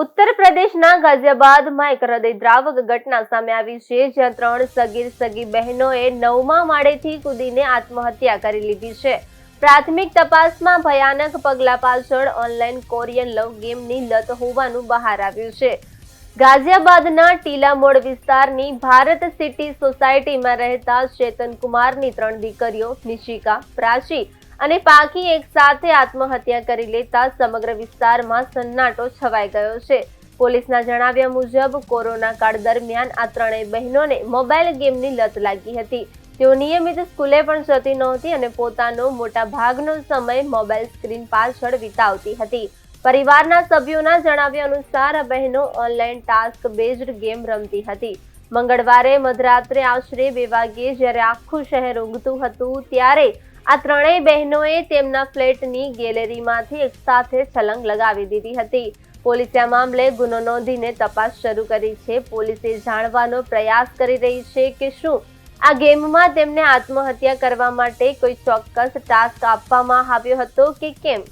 ઉત્તર પ્રદેશના ગાઝિયાબાદમાં એક હૃદયદ્રાવક ઘટના સામે આવી છે, જ્યાં 3 સગી બહેનોએ 9મા માળેથી કૂદીને આત્મહત્યા કરી લીધી છે। પ્રાથમિક તપાસમાં ભયાનક પગલા પાછળ ઓનલાઈન કોરિયન લવ ગેમની લત હોવાનું બહાર આવ્યું છે। ગાઝિયાબાદના ટીલા મોડ વિસ્તારની ભારત સિટી સોસાયટીમાં રહેતા ચેતન કુમારની 3 દીકરીઓ નિશિકા, પ્રાચી અને પાખી એક સાથે આત્મહત્યા કરી લેતા સમગ્ર વિસ્તારમાં સન્નાટો છવાઈ ગયો છે। પોલીસના જણાવ્યા મુજબ કોરોના કાળ દરમિયાન આ 3 બહેનોને મોબાઈલ ગેમની લત લાગી હતી। તેઓ નિયમિત સ્કૂલે પણ જતી નહોતી અને પોતાનો મોટા ભાગનો સમય મોબાઈલ સ્ક્રીન પાછળ વિતાવતી હતી। પરિવારના સભ્યોના જણાવ્યા અનુસાર આ બહેનો ઓનલાઈન ટાસ્ક બેઝડ ગેમ રમતી હતી। મંગળવારે મધરાત્રે આશરે 2 વાગ્યે જ્યારે આખું શહેર ઊંઘતું હતું, ત્યારે આ 3 બહેનોએ તેમના ફ્લેટની ગેલેરીમાંથી એક સાથે છલંગ લગાવી દીધી હતી। પોલીસે આ મામલે ગુનો નોંધીને તપાસ શરૂ કરી છે। પોલીસે જાણવાનો પ્રયાસ કરી રહી છે કે શું આ ગેમમાં તેમને આત્મહત્યા કરવા માટે કોઈ ચોક્કસ ટાસ્ક આપવામાં આવ્યો હતો કે કેમ।